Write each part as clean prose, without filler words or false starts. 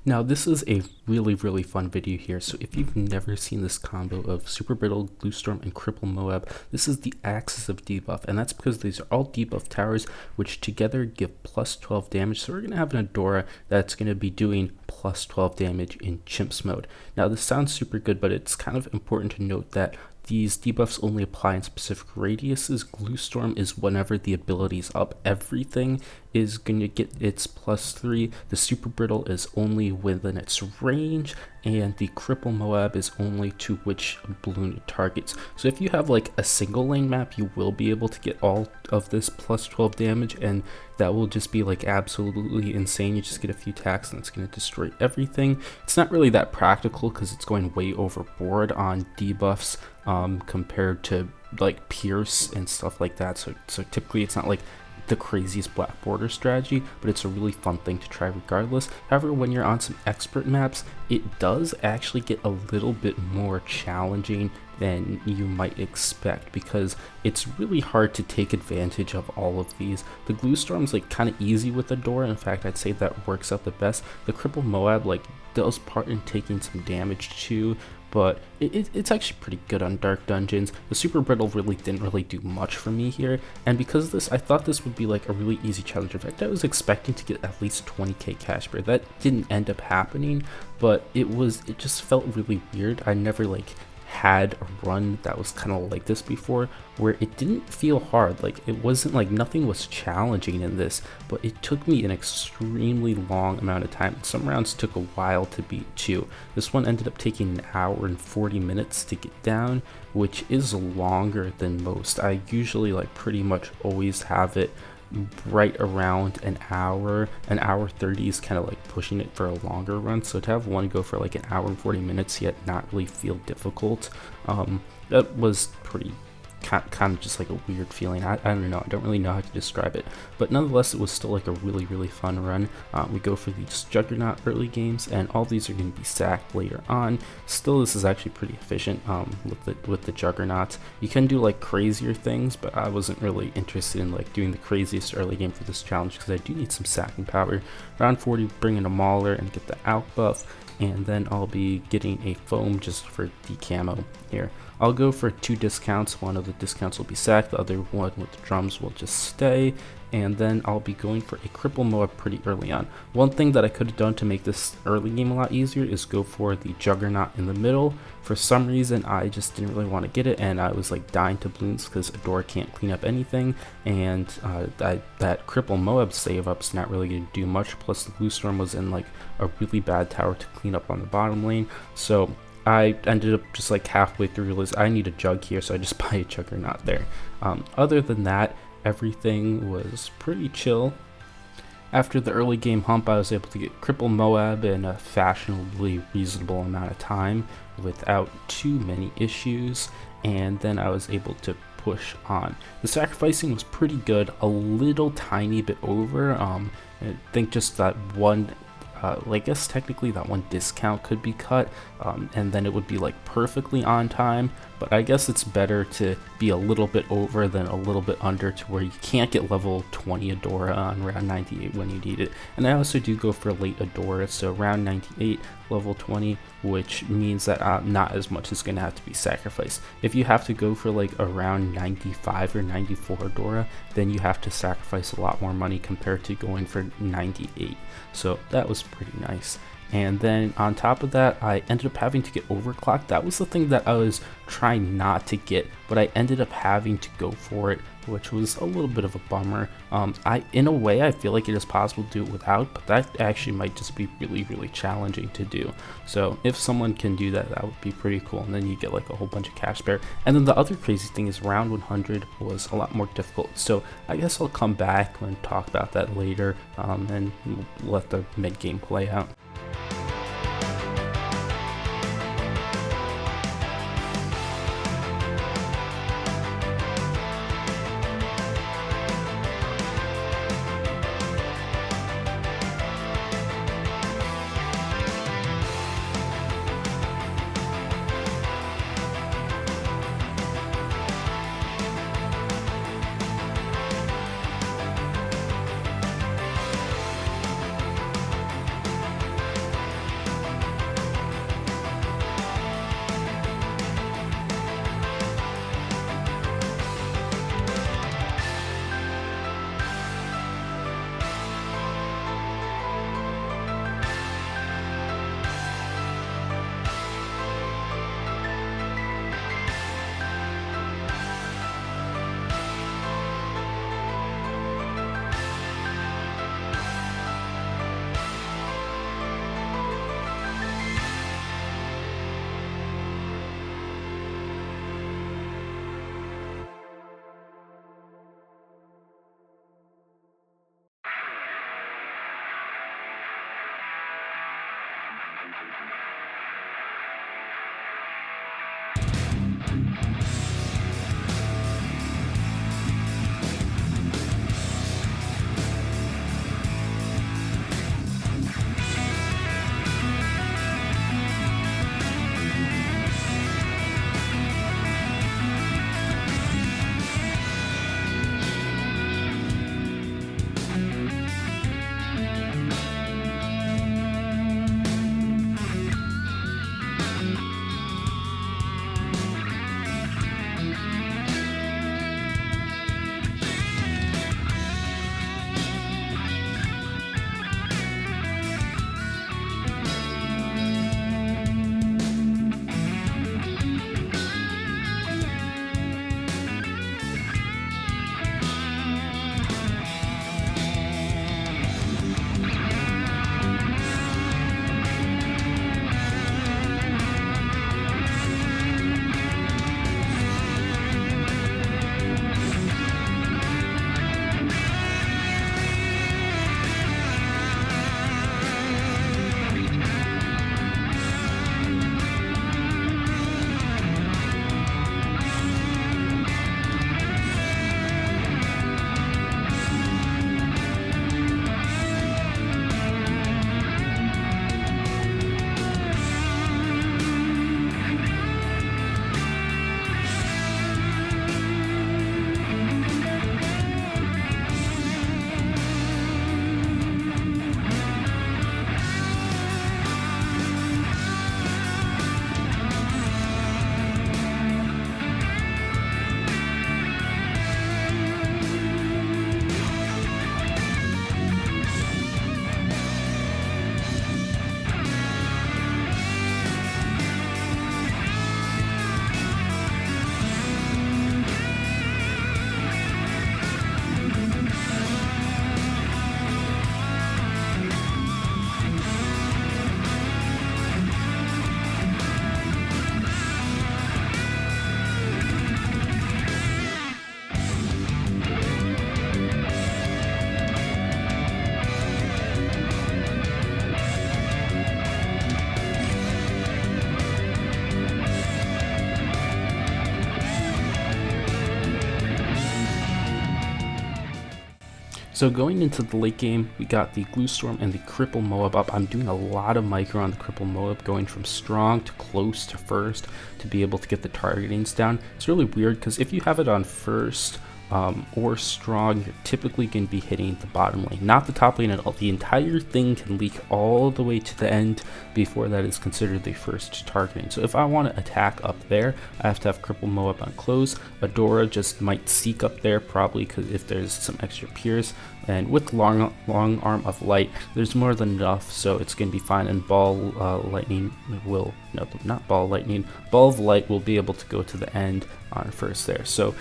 Now this is a really fun video here, so if you've never seen this combo of Super Brittle, Gluestorm, and Cripple Moab, this is the axis of debuff, and that's because these are all debuff towers which together give plus 12 damage. So we're going to have an Adora that's going to be doing plus 12 damage in Chimps mode. Now this sounds super good, but it's kind of important to note that these debuffs only apply in specific radiuses. Gluestorm is whenever the ability is up. Everything is going to get its +3. The Super Brittle is only within its range, and the Cripple Moab is only to which balloon it targets. So if you have like a single lane map, you will be able to get all of this plus 12 damage, and that will just be like absolutely insane. You just get a few attacks and it's going to destroy everything. It's not really that practical because it's going way overboard on debuffs compared to like Pierce and stuff like that. So typically it's not like the craziest black border strategy, but it's a really fun thing to try regardless. However, when you're on some expert maps, it does actually get a little bit more challenging than you might expect, because it's really hard to take advantage of all of these. The Gluestorm's like kind of easy with Adora. In fact, I'd say that works out the best. The Cripple Moab like does part in taking some damage too, but it's actually pretty good on Dark Dungeons. The Super Brittle really didn't do much for me here, and because of this, I thought this would be like a really easy challenge. In fact, I was expecting to get at least 20k cash bear. That didn't end up happening, but it just felt really weird. I never like had a run that was kind of like this before, where it didn't feel hard. Like it wasn't like nothing was challenging in this, but it took me an extremely long amount of time. Some rounds took a while to beat too. This one ended up taking an hour and 40 minutes to get down, which is longer than most. I usually like pretty much always have it right around an hour. An hour 30 is kind of like pushing it for a longer run, so to have one go for like an hour and 40 minutes yet not really feel difficult, that was pretty kind of just like a weird feeling. I don't know, I don't really know how to describe it, but nonetheless it was still like a really fun run. We go for these Juggernaut early games, and all these are going to be sacked later on. Still, this is actually pretty efficient with the Juggernauts. You can do like crazier things, but I wasn't really interested in like doing the craziest early game for this challenge because I do need some sacking power. Round 40, bring in a Mauler and get the out buff, and then I'll be getting a foam just for decamo here. I'll go for 2 discounts. One of the discounts will be sacked, the other one with the drums will just stay, and then I'll be going for a Cripple Moab pretty early on. One thing that I could have done to make this early game a lot easier is go for the Juggernaut in the middle. For some reason I just didn't really want to get it, and I was like dying to Bloons because Adora can't clean up anything, and that Cripple Moab save up's not really going to do much, plus the Gluestorm was in like a really bad tower to clean up on the bottom lane. So I ended up just like halfway through realizing I need a jug here, so I just buy a Juggernaut there. Other than that, everything was pretty chill. After the early game hump, I was able to get Cripple Moab in a fashionably reasonable amount of time without too many issues, and then I was able to push on. The sacrificing was pretty good, a little tiny bit over. I think just that one I guess technically that one discount could be cut, and then it would be like perfectly on time, but I guess it's better to be a little bit over than a little bit under, to where you can't get level 20 Adora on round 98 when you need it. And I also do go for late Adora, so round 98, level 20, which means that not as much is going to have to be sacrificed. If you have to go for like around 95 or 94 Adora, then you have to sacrifice a lot more money compared to going for 98. So that was pretty nice. And then on top of that, I ended up having to get overclocked. That was the thing that I was trying not to get, but I ended up having to go for it, which was a little bit of a bummer. In a way, I feel like it is possible to do it without, but that actually might just be really challenging to do. So if someone can do that, that would be pretty cool, and then you get like a whole bunch of cash bear. And then the other crazy thing is round 100 was a lot more difficult, so I guess I'll come back and talk about that later, and let the mid game play out. So going into the late game, we got the Gluestorm and the Cripple Moab up. I'm doing a lot of micro on the Cripple Moab, going from strong to close to first to be able to get the targetings down. It's really weird because if you have it on first or strong, you're typically going to be hitting the bottom lane, not the top lane at all. The entire thing can leak all the way to the end before that is considered the first targeting. So if I want to attack up there, I have to have Cripple Moab on close. Adora just might seek up there, probably because if there's some extra pierce, and with long arm of light, there's more than enough, so it's going to be fine. And ball lightning will, no, not ball lightning, ball of light will be able to go to the end on first there. So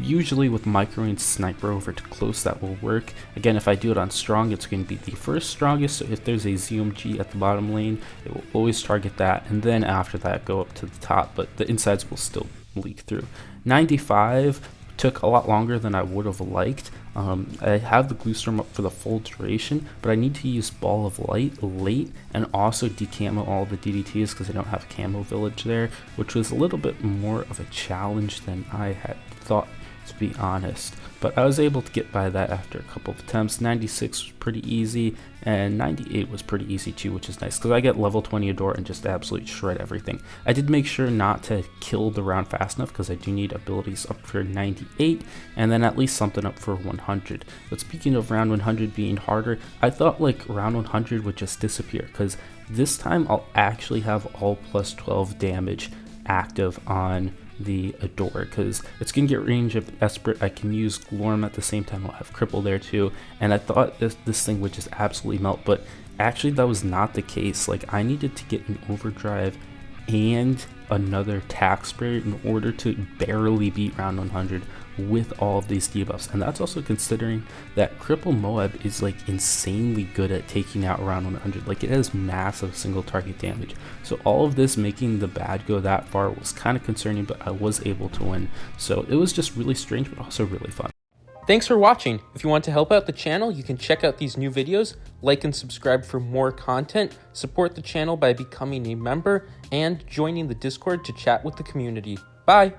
usually with microing sniper over to close, that will work. Again, if I do it on strong, it's going to be the first strongest, so if there's a ZMG at the bottom lane, it will always target that, and then after that go up to the top, but the insides will still leak through. 95 took a lot longer than I would have liked. I have the Gluestorm up for the full duration, but I need to use Ball of Light late and also decamo all the DDTs because I don't have Camo Village there, which was a little bit more of a challenge than I had thought, to be honest. But I was able to get by that after a couple of attempts. 96 was pretty easy, and 98 was pretty easy too, which is nice because I get level 20 Adora and just absolutely shred everything. I did make sure not to kill the round fast enough because I do need abilities up for 98 and then at least something up for 100. But speaking of round 100 being harder, I thought like round 100 would just disappear because this time I'll actually have all plus 12 damage active on the Adora because it's gonna get range of Esprit. I can use Glorm at the same time. I'll have Cripple there too, and I thought this thing would just absolutely melt, but actually that was not the case. Like, I needed to get an overdrive and another tax spray in order to barely beat round 100 with all of these debuffs. And that's also considering that Cripple Moab is like insanely good at taking out round 100. Like, it has massive single target damage. So all of this making the bad go that far was kind of concerning, but I was able to win. So it was just really strange, but also really fun. Thanks for watching. If you want to help out the channel, you can check out these new videos, Like and subscribe for more content, support the channel by becoming a member, and joining the Discord to chat with the community. Bye!